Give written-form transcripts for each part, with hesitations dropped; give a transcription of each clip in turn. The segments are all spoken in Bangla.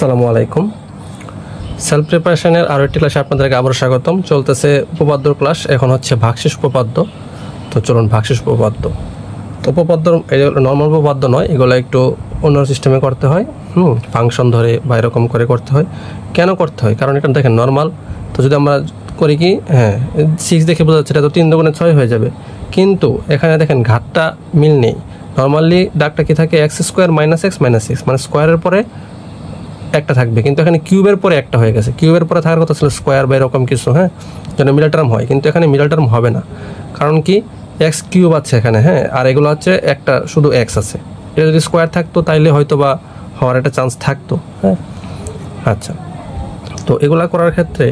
আসসালামু আলাইকুম। সেলফ প্রিপারেশনের আরও একটি ক্লাসে আপনাদেরকে আবার স্বাগতম। চলতেছে উপপাদ্য ক্লাস, এখন হচ্ছে ভাগশেষ উপপাদ্য। তো চলুন ভাগশেষ উপপাদ্য। উপপাদ্য নর্মাল উপপাদ্য নয়, এগুলো একটু অন্য সিস্টেমে করতে হয়, ফাংশন ধরে বা এরকম করে করতে হয়। কেন করতে হয়? কারণ এটা দেখেন নর্মাল, তো যদি আমরা করি কি 6 দেখে বোঝা যাচ্ছে এটা তো 3 দুগুণে 6 হয়ে যাবে, কিন্তু এখানে দেখেন ঘাতটা মিল নেই। নর্মালি ডাকটা কি থাকে x square minus x minus six, মানে স্কোয়ারের পরে একটা থাকবে, কিন্তু এখানে কিউবের পরে একটা হয়ে গেছে। কিউবের পরে থাকার কথা ছিল স্কোয়ার বা এরকম কিছু, যেন মিডল টার্ম হয়, কিন্তু এখানে মিডল টার্ম হবে না। কারণ কি এক্স কিউব আছে এখানে, আর এগুলো হচ্ছে একটা শুধু এক্স আছে। এটা যদি স্কোয়ার থাকতো তাইলে হয়তো বা হওয়ার একটা চান্স থাকতো। আচ্ছা, তো এগুলা করার ক্ষেত্রে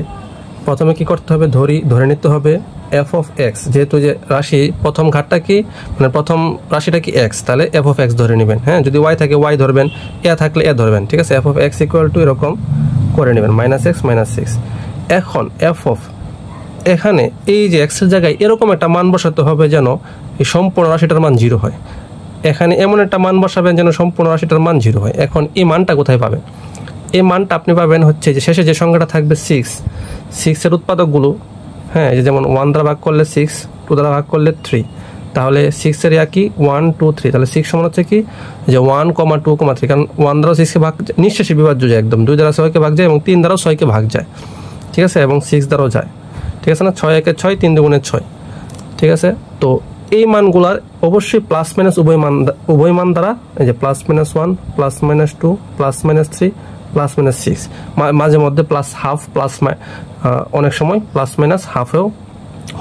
প্রথমে কি করতে হবে, ধরে নিতে হবে এফ অফ এক্স। যেহেতু যে রাশি প্রথম ঘাতটা কি, মানে প্রথম রাশিটা কি এক্স, তাহলে এফ অফ এক্স ধরে নেবেন। যদি ওয়াই থাকে ওয়াই ধরবেন, এ থাকলে এ ধরবেন, ঠিক আছে। F of x equal to এরকম করে নেবেন, মাইনাস এক্স মাইনাস সিক্স। এখন এফ অফ এখানে এই যে এক্সের জায়গায় এরকম একটা মান বসাতে হবে যেন এই সম্পূর্ণ রাশিটার মান 0 হয়। এখানে এমন একটা মান বসাবেন যেন সম্পূর্ণ রাশিটার মান 0 হয়। এখন এই মানটা কোথায় পাবেন? এই মানটা আপনি পাবেন হচ্ছে যে শেষে যে সংখ্যাটা থাকবে 6 উৎপাদকগুলো, যেমন 1 দ্বারা ভাগ করলে 6, 2 দ্বারা ভাগ করলে 3, তাহলে 6 কি 1 2 3, তাহলে 6 সমান হচ্ছে কি যে 1, 2, 3, কারণ 1 দ্বারাও 6কে ভাগ নিঃশেষে বিভাজ্য যায় একদম, 2 দ্বারা 6কে ভাগ যায় এবং 3 দ্বারাও 6কে ভাগ যায়, ঠিক আছে, এবং 6 দ্বারাও যায়, ঠিক আছে না। 6 একে 6, 3 দুগুণে 6, ঠিক আছে। তো এই মানগুলার অবশ্যই প্লাস মাইনাস উভয় মান দ্বারা, এই যে plus minus 1, plus minus 2, plus minus 3, plus minus 6, মাঝে মধ্যে প্লাস হাফ, অনেক সময় প্লাস মাইনাস হাফেও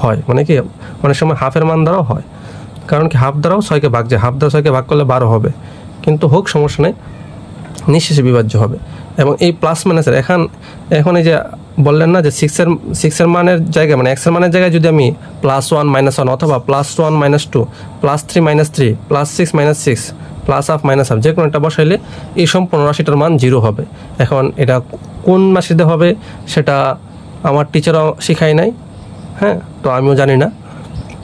হয়, মানে কি অনেক সময় হাফের মান দ্বারাও হয়। কারণ কি হাফ দ্বারাও 6কে ভাগ যায়, হাফ দ্বারা 6কে ভাগ করলে 12 হবে, কিন্তু হোক সমস্যা নেই, নিঃশেষে বিভাজ্য হবে। এবং এই প্লাস মাইনাসের এখন এই যে বললেন না যে 6 এর মানের জায়গায়, মানে এক্স এর মানের জায়গায় যদি আমি +1 -1 অথবা +1 -2, +3 -3, +6 -6, প্লাস হাফ মাইনাস হাফ যে কোনো একটা বসাইলে এই সম্পূর্ণ রাশিটার মান 0 হবে। এখন এটা কোন রাশিতে হবে সেটা আমার টিচারও শিখায় নাই, তো আমিও জানি না।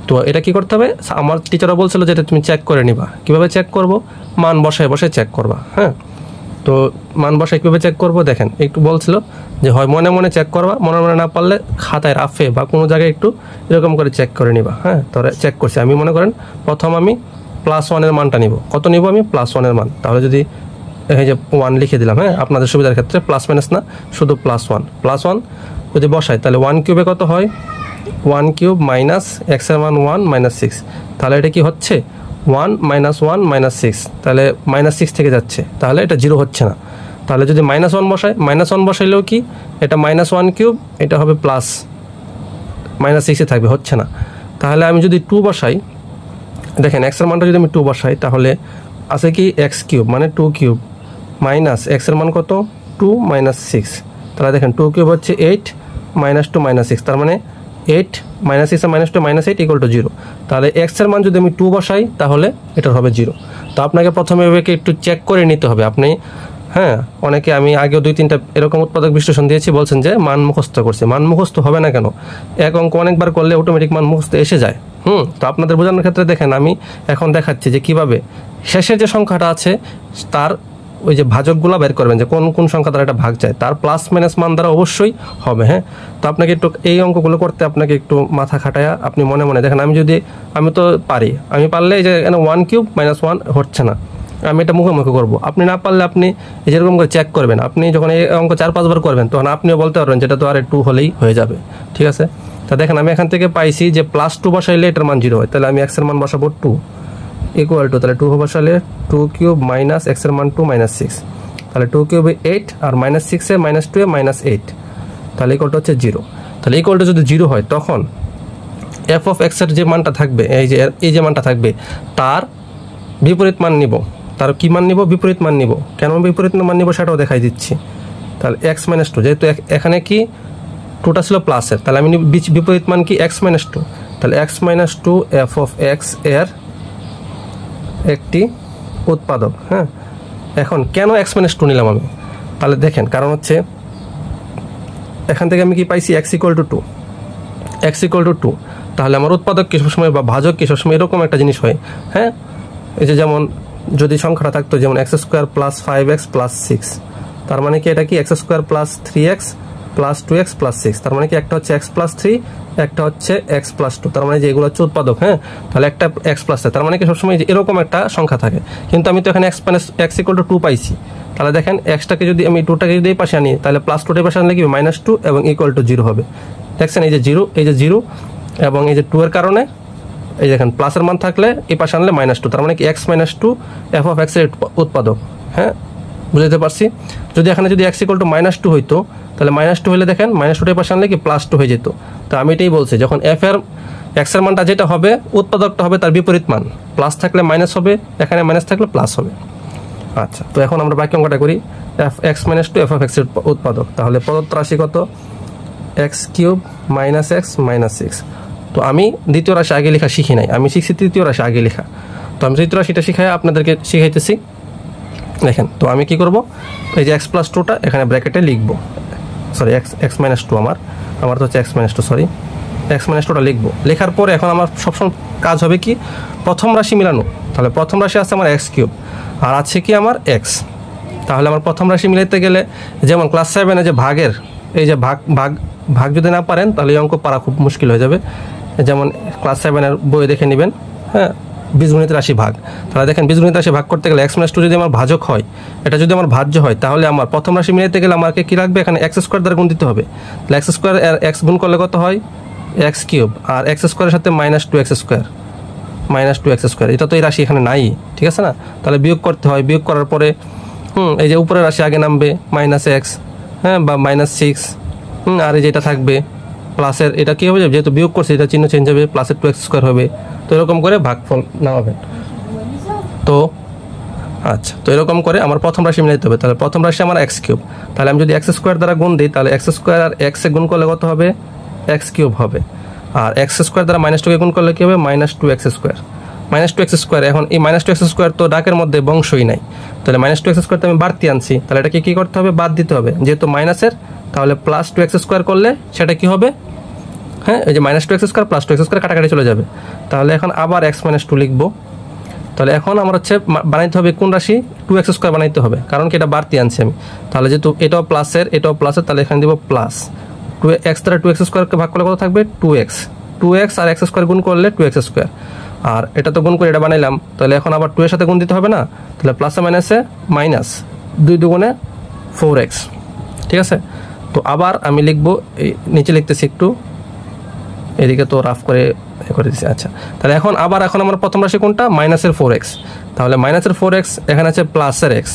তো এটা কি করতে হবে, আমার টিচারও বলছিল যে এটা তুমি চেক করে নিবা। কীভাবে চেক করব? মান বসায় চেক করবা। তো মান বসায় কীভাবে চেক করব দেখেন, একটু বলছিল যে হয় মনে মনে চেক করবা, মনে মনে না পারলে খাতায় রাফে বা কোনো জায়গায় একটু এরকম করে চেক করে নিবা। তো চেক করছি আমি, মনে করেন প্রথম আমি +1 এর মানটা নিব। কত নিব আমি? +1 এর মান। তাহলে যদি এই যে 1 লিখে দিলাম, আপনাদের সুবিধার ক্ষেত্রে প্লাস মাইনাস না, শুধু +1 যদি বসাই তাহলে 1 কিউবে কত হয়? 1 কিউব মাইনাস এক্স এর মান 1 -6, তাহলে এটা কি হচ্ছে 1 -1 -6, তাহলে -6 থেকে যাচ্ছে, তাহলে এটা 0 হচ্ছে না। তাহলে যদি -1 বসাই, -1 বসাইলেও কি এটা -1 কিউব, এটা হবে প্লাস -6 থাকবে, হচ্ছে না। তাহলে আমি যদি 2 বসাই, দেখেন এক্স এর মানটা যদি আমি 2 বসাই তাহলে আছে কি এক্স কিউব মানে 2 কিউব মাইনাস এক্স এর মান কত 2 - 6, তাহলে দেখেন 2 কিউব হচ্ছে 8 -2 -6, তার মানে 8 -6 -2 -8 = 0। তাহলে এক্স এর মান যদি আমি 2 বসাই তাহলে এটা হবে 0। তো আপনাকে প্রথমে এভাবে একটু চেক করে নিতে হবে। আপনি অনেকে, আমি আগেও 2-3টা এরকম উৎপাদক বিশ্লেষণ দিয়েছি, বলছেন যে মান মুখস্থ করছে। মান মুখস্থ হবে না কেন? এক অঙ্ক অনেকবার করলে অটোমেটিক মান মুখস্থ এসে যায়। তো আপনাদের বোঝানোর ক্ষেত্রে দেখেন আমি এখন দেখাচ্ছি যে কিভাবে শেষের যে সংখ্যাটা আছে তার ওই যে ভাজকগুলো বের করবেন, যে কোন কোন সংখ্যা দ্বারা এটা ভাগ যায়, তার প্লাস মাইনাস মান দ্বারা অবশ্যই হবে। তো আপনাকে একটু এই অঙ্কগুলো করতে আপনাকে একটু মাথা খাটায়া আপনি মনে মনে দেখেন, আমি তো পারি, আমি পারলে এই যে 1 কিউব -1 হচ্ছে না, আমি এটা মুখোমুখি করবো। আপনি না পারলে আপনি যেরকম করে চেক করবেন, আপনি যখন এই অঙ্ক 4-5 বার করবেন তখন আপনিও বলতে পারবেন যেটা তো আর 2 হলেই হয়ে যাবে, ঠিক আছে। তা দেখেন আমি এখান থেকে পাইছি যে +2 বসাইলে এটার মান 0 হয়, তাহলে আমি এক্স এর মান বসাবো 2 ইকুয়াল টু, তাহলে 2 বসালে 2 কিউব মাইনাস এক্স এর মান 2 -6, তাহলে 2 কিউবে 8 আর -6 এ -2 এ -8, তাহলে ইকুয়ালটা হচ্ছে 0। তাহলে ইকুয়ালটা যদি 0 হয় তখন এফ অফ এক্স এর যে মানটা থাকবে, এই যে মানটা থাকবে তার বিপরীত মান নিব। তার কি মান নিব? বিপরীত মান নিব। কেন বিপরীত মান নিব সেটাও দেখাই দিচ্ছি। তাহলে x - 2, যেহেতু এখানে কি 2টা ছিল প্লাসের, তাহলে আমি বিপরীত মান কি x - 2, তাহলে x - 2 এফ অফ এক্স এর একটি উৎপাদক। এখন কেন x - 2 নিলাম আমি? তাহলে দেখেন কারণ হচ্ছে এখান থেকে আমি কি পাইছি x = 2, x = 2, তাহলে আমার উৎপাদক কি সবসময় বা ভাজক কি সবসময় এরকম একটা জিনিস হয়। এই যে যেমন যদি সংখ্যাটা থাকতো যেমন x² + 5x + 6, তার মানে কি এটা কি x square plus 3x plus 2x plus 6, তার মানে কি একটা হচ্ছে এক্স প্লাস 3, একটা হচ্ছে এক্স প্লাস 2, তার মানে যে এগুলো হচ্ছে উৎপাদক। হ্যাঁ, তাহলে একটা এক্স প্লাস 3, তার মানে কি সবসময় এরকম একটা সংখ্যা থাকে, কিন্তু আমি তো এখানে এক্স ইকুয়াল টু 2 পাইছি। তাহলে দেখেন এক্সটাকে যদি আমি 2টাকে যদি এই পাশে আনি, তাহলে প্লাস 2টার পাশে আনলে কি -2 এবং ইকুয়াল টু 0 হবে। দেখছেন এই যে 0, এই যে 0 এবং এই যে 2 এর কারণে এই দেখেন প্লাসের মান থাকলে এই পাশে আনলে -2, তার মানে কি x -2 f of x এর উৎপাদক। হ্যাঁ, বুঝতে পারছি। যদি এখানে যদি x ইকুয়াল টু -2 হইতো, তাহলে -2 হলে দেখেন -2টার পাশে আনলে কি +2 হয়ে যেত। তো আমি এটাই বলছি, যখন f এর x এর মানটা যেটা হবে উৎপাদকটা হবে তার বিপরীত মান, প্লাস থাকলে মাইনাস হবে, এখানে মাইনাস থাকলে প্লাস হবে। আচ্ছা, তো এখন আমরা বাকি অঙ্কটা করি। x -2 f of x এর উৎপাদক, তাহলে প্রদত্ত রাশি কত? x³ - x - 6। তো আমি দ্বিতীয় রাশি আগে লেখা শিখি নাই, আমি শিখছি তৃতীয় রাশি আগে লেখা। তো আমি তৃতীয় রাশিটা শিখাই আপনাদেরকে শিখাইতেছি। দেখেন, তো আমি কি করব, এই যে x+2টা এখানে ব্র্যাকেটে লিখব, সরি x -2 আমার তো হচ্ছে x -2, সরি x -2টা লিখবো। লেখার পরে এখন আমার সবসময় কাজ হবে কি, প্রথম রাশি মিলানো। তাহলে প্রথম রাশি আছে আমার x³ আর আছে কি আমার x। তাহলে আমার প্রথম রাশি মিলাইতে গেলে যেমন ক্লাস 7-এ যে ভাগের, এই যে ভাগ যদি না পারেন তাহলে এই অঙ্ক পারা খুব মুশকিল হয়ে যাবে। যেমন ক্লাস 7-এর বই দেখে নেবেন, হ্যাঁ, বীজগণিত রাশি ভাগ। তাহলে দেখেন বীজগণিত রাশি ভাগ করতে গেলে x -2 যদি আমার ভাজক হয়, এটা যদি আমার ভাজ্য হয়, তাহলে আমার প্রথম রাশি মিলাইতে গেলে আমাকে কি লাগবে, এখানে x² দ্বারা গুণ দিতে হবে। তাহলে x² আর x গুণ করলে কত হয়, x³ আর x² এর সাথে -2x², এটা তো এই রাশি এখানে নাই, ঠিক আছে না। তাহলে বিয়োগ করতে হয়, বিয়োগ করার পরে এই যে উপরের রাশি আগে নামবে -x, হ্যাঁ, বা -6, আর এই যেটা থাকবে প্লাসের, এটা কি হবে, যেহেতু বিয়োগ করছে এটা চিহ্ন চেঞ্জ হবে, প্লাসের 2x² হবে। তো এরকম করে ভাগফল নামাবেন। তো আচ্ছা, তো এরকম করে আমার প্রথম রাশি মিলাইতে হবে। তাহলে প্রথম রাশি আমার x³, তাহলে আমি যদি x² দ্বারা গুণ দিই, তাহলে x² আর x এ গুণ করলে কত হবে, x³ হবে। আর x² দ্বারা -2কে গুণ করলে কি হবে, -2x²। এখন এই -2x² তো ডাকের মধ্যে বংশই নাই, তাহলে -2x² তো আমি বাড়তি আনছি, তাহলে এটাকে কি করতে হবে, বাদ দিতে হবে, যেহেতু মাইনাসের। তাহলে +2x² করলে সেটা কি হবে, হ্যাঁ, এই যে -2x² +2x² কাটাকাটি চলে যাবে। তাহলে এখন আবার x -2 লিখবো। তাহলে এখন আমার হচ্ছে বানাইতে হবে কোন রাশি, 2x² বানাইতে হবে, কারণ কি এটা বাড়তি আনছি আমি। তাহলে যেহেতু এটাও প্লাসের এটাও প্লাসের, তাহলে এখানে দিব প্লাস 2x দ্বারা 2x² ভাগ করলে কত থাকবে, 2x আর x² গুণ করলে 2x²। আর এটা তো গুণ করে এটা বানাইলাম, তাহলে এখন আবার 2 এর সাথে গুণ দিতে হবে না, তাহলে প্লাসে মাইনাসে মাইনাস, 2 দুগুণে 4x, ঠিক আছে। তো আবার আমি লিখবো, এই নিচে লিখতেছি একটু, এদিকে তো রাফ করে দিচ্ছি। আচ্ছা, তাহলে এখন আমার প্রথম রাশি কোনটা, -4x। তাহলে -4x, এখানে আছে প্লাসের x,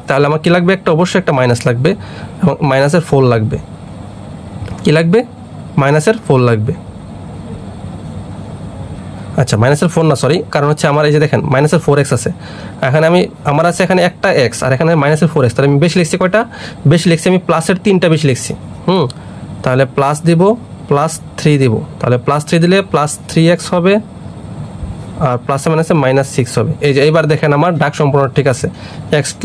তাহলে আমার কি লাগবে, একটা অবশ্যই একটা মাইনাস লাগবে এবং -4 লাগবে। কি লাগবে, -4 লাগবে। আচ্ছা, -4 না, সরি, কারণ হচ্ছে আমার এই যে দেখেন -4x আছে, এখানে আমার আছে এখানে একটা x আর এখানে -4x, তাহলে আমি বেশি লিখছি কয়টা, বেশি লিখছি আমি প্লাসের 3টা বেশি লিখছি। তাহলে প্লাস দিব, +3 দিব, তাহলে +3 দিলে +3x হবে আর প্লাসে মাইনাসে -6 হবে। এই যে এইবার দেখেন আমার ডাক সম্পূর্ণ ঠিক আছে। x³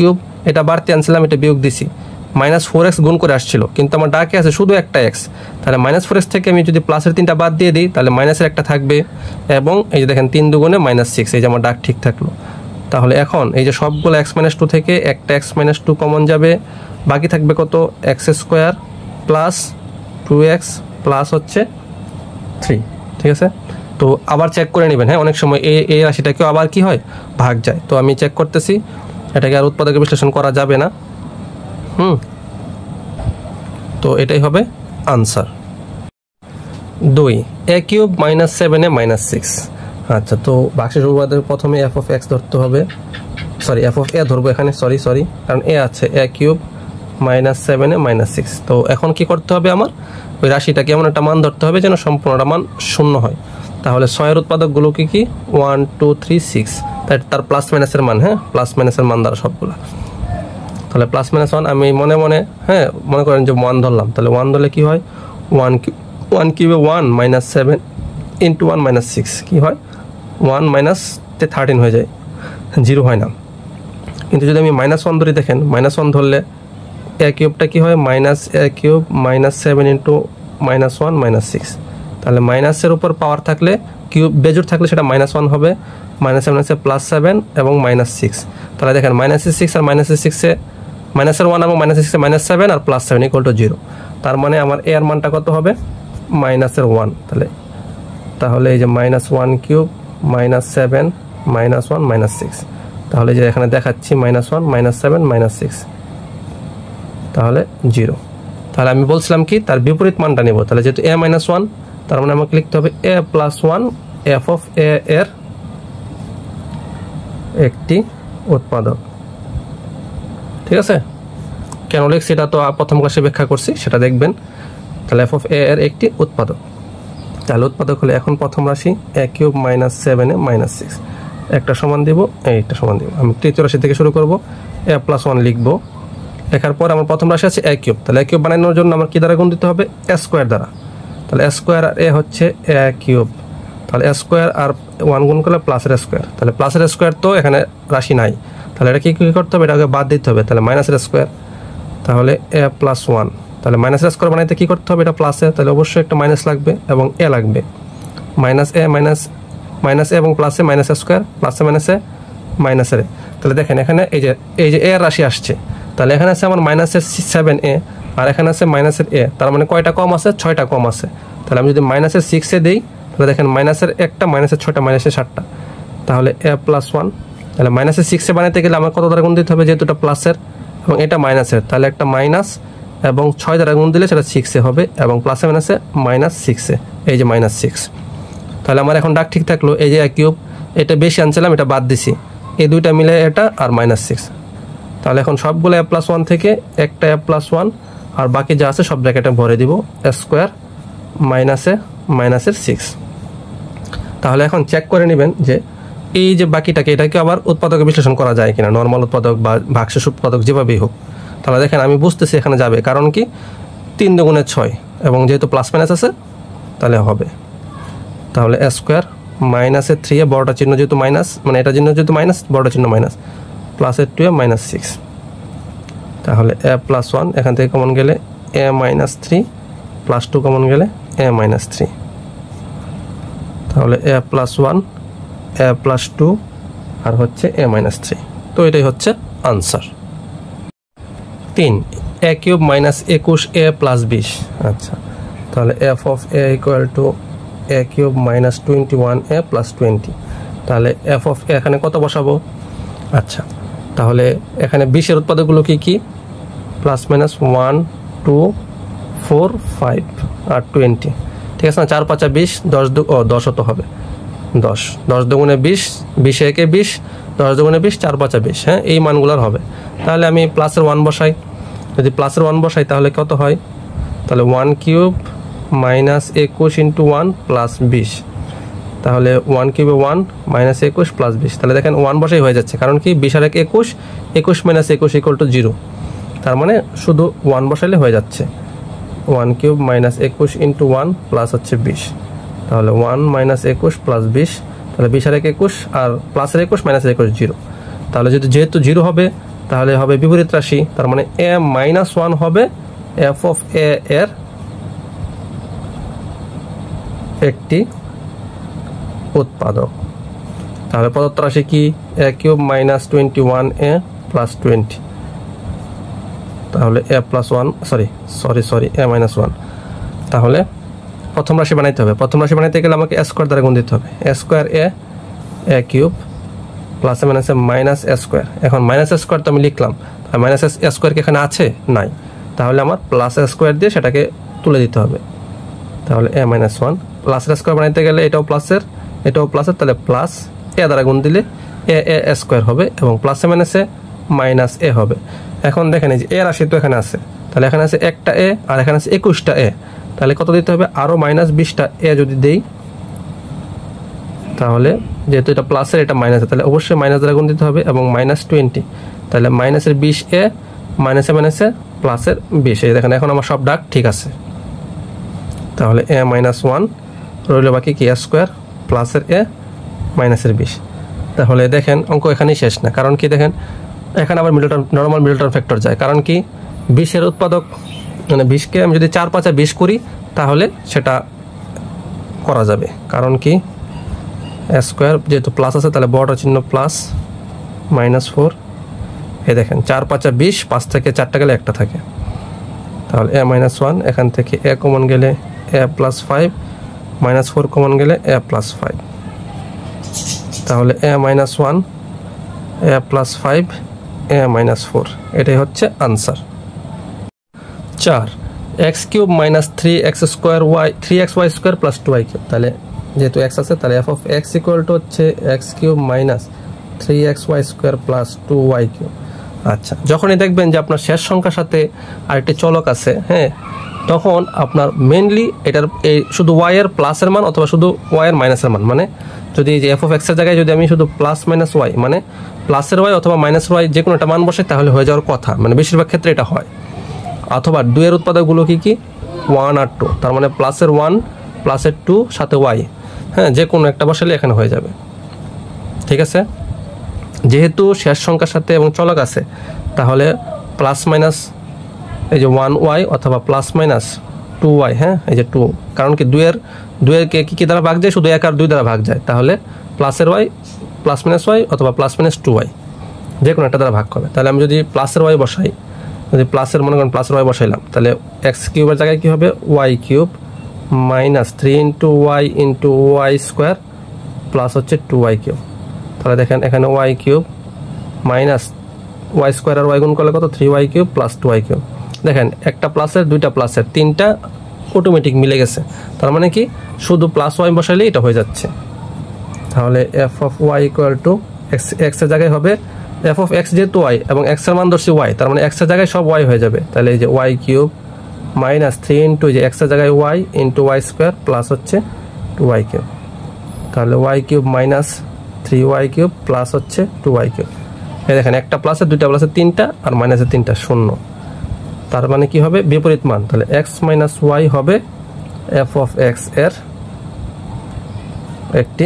এটা বাড়তি আনছিলাম, এটা বিয়োগ দিছি, -4x গুণ করে আসছিল, কিন্তু আমার ডাকে আছে শুধু একটা x। তাহলে -4x থেকে আমি যদি প্লাসের 3টা বাদ দিয়ে দিই, তাহলে মাইনাসের একটা থাকবে, এবং এই যে দেখেন 3 দুগুণে -6, এই যে আমার ডাক ঠিক থাকলো। তাহলে এখন এই যে সবগুলো x -2 থেকে একটা x -2 কমন যাবে, বাকি থাকবে কত, x² প্লাস 2x প্লাস হচ্ছে 3, ঠিক আছে। তো আবার চেক করে নেবেন, হ্যাঁ, অনেক সময় এই রাশিটাকেও আবার কি হয়, ভাগ যায়। তো আমি চেক করতেছি, এটাকে আর উৎপাদকের বিশ্লেষণ করা যাবে না। তো এটাই হবে আনসার 2, a³ -7 এ -6। আচ্ছা, তো ভাগশেষ উপপাদ্যের প্রথমে f of x ধরতে হবে, সরি f of a ধরবো এখানে, সরি, কারণ a আছে, a³ -7 এ -6। তো এখন কি করতে হবে, আমার ওই রাশিটাকে এমন একটা মান ধরতে হবে যেন সম্পূর্ণটা মান 0 হয়। তাহলে 6 এর উৎপাদকগুলো কি 1 2 3 6, তার প্লাস মাইনাসের মান, হ্যাঁ, প্লাস মাইনাসের মান দ্বারা সবগুলো। তাহলে +-1 আমি মনে হ্যাঁ মনে করেন যে 1 ধরলাম, তাহলে 1 ধরলে কি হয়, 1 কিউবে 1 -7 × 1 - 6 কি হয়, 1 - 13 হয়ে যায়, 0 হয় না। কিন্তু যদি আমি -1 ধরি, দেখেন -1 ধরলে a³ কি হয়, -a³ -7 × -1 - 6। তাহলে মাইনাসের উপর পাওয়ার থাকলে, কিউব বেজোড় থাকলে সেটা -1 হবে, -7 + 7 এবং -6। তাহলে দেখেন -6 আর -6-এ -1 এবং -6 -7 আর +7 = 0। তার মানে আমার a এর মানটা কত হবে -1। তাহলে এই যে -1 কিউব -7 -1 -6, তাহলে যে এখানে দেখাচ্ছি -1 -7 -6, তাহলে 0। তাহলে আমি বলছিলাম কি তার বিপরীত মানটা নেব। তাহলে যেহেতু a -1, তার মানে আমাকে লিখতে হবে a + 1 f of a এর একটি উৎপাদক। ঠিক আছে, কেন লিখছি এটা তো প্রথম ক্লাসে ব্যাখ্যা করছি, সেটা দেখবেন। তাহলে f of a এর একটি উৎপাদক। তাহলে উৎপাদক হলে এখন প্রথম রাশি a³ -7 এ -6, একটা সমান দিব, এইটা সমান দিব। আমি তৃতীয় রাশি থেকে শুরু করব, a + 1 লিখব। লেখার পর আমার প্রথম রাশি আছে a³। তাহলে a³ বানানোর জন্য আমার কি দ্বারা গুণ দিতে হবে a² দ্বারা। তাহলে a² আর a হচ্ছে a³, তাহলে a² আর 1 গুণ করলে +² তাহলে +² তো এখানে রাশি নাই, তাহলে এটা কি করতে হবে, এটাকে বাদ দিতে হবে। তাহলে -² তাহলে a + 1, তাহলে -² বানাইতে কি করতে হবে, এটা প্লাসে, তাহলে অবশ্যই একটা মাইনাস লাগবে এবং a লাগবে। -a এবং প্লাসে -² প্লাসে মাইনাসে -a। তাহলে দেখেন এখানে এই যে a এর রাশি আসছে, তাহলে এখানে আছে আমার -7a আর এখানে আছে -a, তার মানে কয়টা কম আছে, 6টা কম আছে। তাহলে আমি যদি -6 দেই, তাহলে দেখেন -1টা -6টা -7টা, তাহলে a + 1। তাহলে -6 বানাইতে গেলে আমার কত দ্বারা গুণ দিতে হবে, যেহেতু এটা প্লাসের এবং এটা মাইনাসের, তাহলে একটা মাইনাস এবং 6 দ্বারা গুণ দিলে সেটা 6 হবে এবং প্লাসে মাইনাসে -6, এই যে -6। তাহলে আমার এখন ডাক ঠিক থাকলো। এই যে a³, এটা বেশি আনছিলাম, এটা বাদ দিছি, এই দুইটা মিলে এটা আর -6। তাহলে এখন সবগুলো a + 1 থেকে একটা a + 1 আর বাকি যা আছে সব ব্র্যাকেটে ভরে দিব, a² -6। তাহলে এখন চেক করে নেবেন যে এই যে বাকিটাকে, এটাকে আবার উৎপাদকে বিশ্লেষণ করা যায় কিনা, নর্মাল উৎপাদক বা ভাগশেষ উৎপাদক যেভাবেই হোক। তাহলে দেখেন আমি বুঝতেছি এখানে যাবে, কারণ কি 3 × 6 এবং যেহেতু প্লাস মাইনাস আছে তাহলে হবে। তাহলে a² -3 বড়টা চিহ্ন যেহেতু মাইনাস, মানে এটা চিহ্ন যেহেতু মাইনাস, বড়টা চিহ্ন মাইনাস, +2 -6। তাহলে a + 1 এখান থেকে কমন গেলে a -3 +2 কমন গেলে a -3, তাহলে a + 1 a + 2 আর হচ্ছে a -3। তো এটাই হচ্ছে আনসার। 3 a³ -21 a + 20। আচ্ছা, তাহলে f of a = a³ -21 a + 20। তাহলে f of a এখানে কত বসাবো? আচ্ছা, তাহলে এখানে 20 এর উৎপাদকগুলো কি কি? +-1 2 4 5 আর 20। ঠিক আছে না, 4 5 20, 10 হতে হবে, 10 10 দুগুণে 20, 20 একে 20, 10 দুগুণে 20, 4 5 20। হ্যাঁ, এই মানগুলোর হবে। তাহলে আমি প্লাসের 1 বসাই, যদি প্লাসের 1 বসাই তাহলে কত হয়? তাহলে 1³ -21 × 1 + 20, তাহলে 1³ 1 -21 + 20। তাহলে দেখেন 1 বসাই হয়ে যাচ্ছে, কারণ কি 20 আর 21, 21 - 21 = 0। তার মানে শুধু 1 বসাইলে হয়ে যাচ্ছে। 1³ -21 × 1 প্লাস হচ্ছে 20, তাহলে 1 -21 + 20, তাহলে 20 আর 21 আর প্লাসের 21 -21 0। তাহলে যেহেতু 0 হবে তাহলে হবে বিপরীত রাশি, তার মানে a - 1 হবে f of a এর একটি উৎপাদক। তাহলে প্রদত্ত রাশি কি? a³ -21 a + 20, তাহলে a + 1 সরি a - 1। তাহলে প্রথম রাশি বানাইতে হবে। প্রথম রাশি বানাইতে গেলে আমাকে a² দ্বারা গুণ দিতে হবে। a² a³ প্লাসে মাইনাসে -a²। এখন -a² তো আমি লিখলাম, আর -a² কি এখানে আছে? নাই। তাহলে আমার +a² দিয়ে সেটাকে তুলে দিতে হবে। তাহলে a - 1 +a² বানাইতে গেলে এটাও প্লাসের, এটাও প্লাসের, তাহলে প্লাস a দ্বারা গুণ দিলে a² হবে এবং প্লাসে মাইনাসে -a হবে। এখন দেখেন এই যে a রাশি তো এখানে আছে, তাহলে এখানে আছে একটা a আর এখানে আছে 21টা a, তাহলে কত দিতে হবে? আরও -20টা a যদি দেই, তাহলে যেহেতু এটা প্লাসের এটা মাইনাসের, তাহলে অবশ্যই মাইনাস দ্বারা গুণ দিতে হবে এবং -20, তাহলে মাইনাসের 20a মাইনাসে মাইনাসে প্লাসের 20। এই দেখেন এখন আমার সব ডাক ঠিক আছে। তাহলে a - 1 রইল বাকি কি a² প্লাসের a মাইনাসের 20। তাহলে দেখেন অঙ্ক এখানেই শেষ না, কারণ কি দেখেন এখানে আবার নর্মাল মিডল টার্ম ফ্যাক্টর যায়, কারণ কি 20 এর উৎপাদক মানে 20কে আমি যদি 4 5 20 করি তাহলে সেটা করা যাবে, কারণ কি a² যেহেতু প্লাস আছে তাহলে বড় চিহ্ন প্লাস -4 এই দেখেন 4 5 20, 5 থেকে 4টা গেলে একটা থাকে, তাহলে a মাইনাস 1, এখান থেকে a কমন গেলে a প্লাস 5, মাইনাস 4 কমন গেলে a প্লাস 5, তাহলে a minus 1, a plus 5, a minus 4, এটাই হচ্ছে answer. 4 x cube minus 3x square y 3xy square plus 2y cube, তাহলে যেহেতু x আছে তাহলে f of x equal to হচ্ছে x cube minus 3xy square plus 2y cube. আচ্ছা, যখনই দেখবেন যে আপনার শেষ সংখ্যার সাথে আরেকটি চলক আছে, হ্যাঁ, তখন আপনার মেনলি এটার এই শুধু y এর প্লাসের মান অথবা শুধু y এর মাইনাসের মান, মানে যদি যে f অফ x এর জায়গায় যদি আমি শুধু প্লাস মাইনাস y মানে প্লাসের y অথবা মাইনাসের y যে কোনো একটা মান বসে তাহলে হয়ে যাওয়ার কথা, মানে বেশিরভাগ ক্ষেত্রে এটা হয়। অথবা 2 এর উৎপাদকগুলো কি 1 আর 2, তার মানে প্লাসের 1 প্লাসের 2 সাথে y, হ্যাঁ, যে কোনো একটা বসালে এখানে হয়ে যাবে। ঠিক আছে, যেহেতু শেষ সংখ্যার সাথে এবং চলক আছে তাহলে প্লাস মাইনাস এই যে 1y অথবা প্লাস মাইনাস 2y, হ্যাঁ, এই যে 2, কারণ কি 2 এর কি দ্বারা ভাগ যায়, শুধু 1 আর 2 দ্বারা ভাগ যায়, তাহলে প্লাসের y প্লাস মাইনাস y অথবা প্লাস মাইনাস 2y যে কোনো একটা দ্বারা ভাগ করবে। তাহলে আমি যদি প্লাসের y বসাই, যদি প্লাসের মনে করেন প্লাসের y বসাইলাম, তাহলে x কিউবের জায়গায় কি হবে y cube minus 3 into y into y square plus হচ্ছে 2y কিউব। তাহলে দেখেন এখানে y cube minus y square আর y গুণ করলে কত 3y cube plus 2y cube. দেখেন একটা প্লাসের দুইটা প্লাসের তিনটা অটোমেটিক মিলে গেছে, তার মানে কি শুধু প্লাস y বসাইলেই এটা হয়ে যাচ্ছে। তাহলে f of y equal to x এর জায়গায় হবে f অফ x যেহেতু y এবং x এর মান ধরছি y, তার মানে x এর জায়গায় সব y হয়ে যাবে। তাহলে এই যে y কিউব মাইনাস 3 ইন্টু যে x এর জায়গায় y into y square plus হচ্ছে 2y কিউব। তাহলে y cube minus 3y cube plus হচ্ছে 2y কিউব। এই দেখেন একটা প্লাসের দুইটা প্লাসের তিনটা আর মাইনাসের তিনটা শূন্য, তার মানে কি হবে বিপরীত মান। তাহলে x মাইনাস y হবে f অফ x এর একটি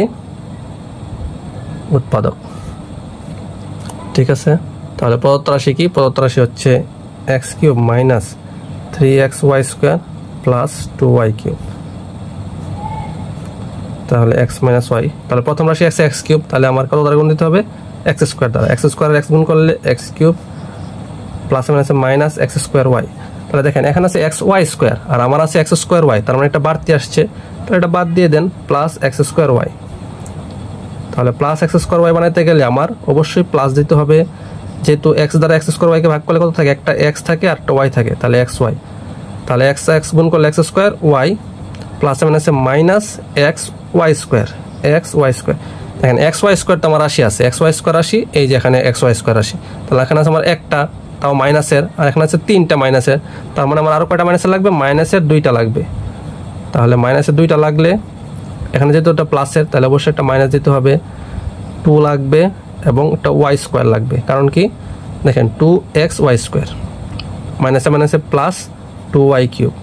উৎপাদক। ঠিক আছে, তাহলে প্রদত্ত রাশি কি, প্রদত্ত রাশি হচ্ছে x cube minus 3xy square plus 2y cube. তাহলে x মাইনাস y, তাহলে প্রথম রাশি x কিউব, তাহলে আমার কত দ্বারা গুণ দিতে হবে x স্কোয়ার দ্বারা, x স্কোয়ার x গুণ করলে x cube plus minus minus x square y। তাহলে দেখেন এখানে আছে xy স্কোয়ার আর আমার আছে x স্কোয়ার y, তার মানে একটা বাড়তি আসছে, তাহলে এটা বাদ দিয়ে দেন প্লাস x স্কোয়ার y। তাহলে প্লাস x স্কোয়ার y বানাইতে গেলে আমার অবশ্যই প্লাস দিতে হবে, যেহেতু x দ্বারা x স্কোয়ার y কে ভাগ করলে কত থাকে, একটা x থাকে আর একটা y থাকে, তাহলে xy। তাহলে x গুণ করলে x স্কোয়ার y প্লাস মাইনাসে minus xy square xy square. দেখেন xy স্কোয়ার তো আমার রাশি আছে, xy স্কোয়ার রাশি, এই যে এখানে xy স্কোয়ার রাশি, তাহলে এখানে আছে আমার একটা তাও মাইনাসের আর এখানে আছে তিনটা মাইনাসের, তার মানে আমার আরও কয়টা মাইনাসের লাগবে, মাইনাসের 2টা লাগবে। তাহলে মাইনাসের 2টা লাগলে এখানে যেহেতু ওটা প্লাসের তাহলে অবশ্যই একটা মাইনাস দিতে হবে, 2 লাগবে এবং একটা y স্কোয়ার লাগবে, কারণ কি দেখেন 2xy স্কোয়ার মাইনাসে মাইনাসে প্লাস 2y কিউব,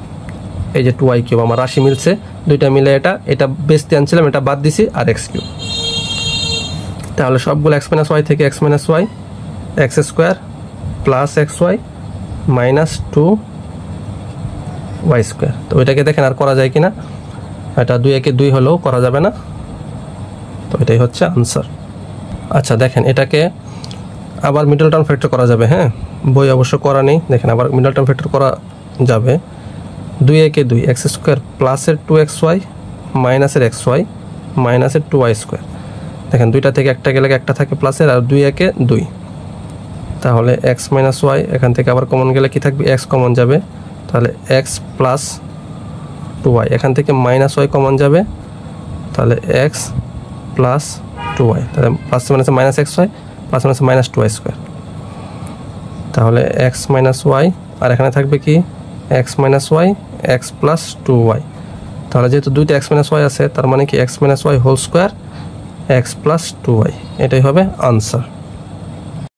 এই যে 2y কিউব আমার রাশি মিলছে, দুইটা মিলে এটা বেশতে আনছিলাম, এটা বাদ দিছি আর x কিউব। তাহলে সবগুলো x মাইনাস y থেকে x minus y x square plus xy minus 2y square. তো ওইটাকে দেখেন আর করা যায় কিনা, এটা 2 একে 2 হলেও করা যাবে না, তো এটাই হচ্ছে আনসার। আচ্ছা দেখেন এটাকে আবার মিডল টার্ম ফ্যাক্টর করা যাবে, হ্যাঁ, বই অবশ্য করা নেই, দেখেন আবার মিডল টার্ম ফ্যাক্টর করা যাবে। 2 একে 2 x স্কোয়ার প্লাসের 2xy মাইনাসের xy মাইনাসের 2y স্কোয়ার। দেখেন দুইটা থেকে একটা গেলে একটা থাকে প্লাসের আর 2 একে 2, তাহলে x মাইনাস y এখান থেকে আবার কমন গেলে কি থাকবে x কমন যাবে, তাহলে x প্লাস 2y, এখান থেকে মাইনাস y কমন যাবে, তাহলে x প্লাস 2y, তাহলে plus minus minus xy plus minus minus 2y square. তাহলে x মাইনাস y আর এখানে থাকবে কি x minus y x plus 2y। তাহলে যেহেতু দুইটা x মাইনাস y আছে তার মানে কি x minus y whole square x plus 2y, এটাই হবে আনসার।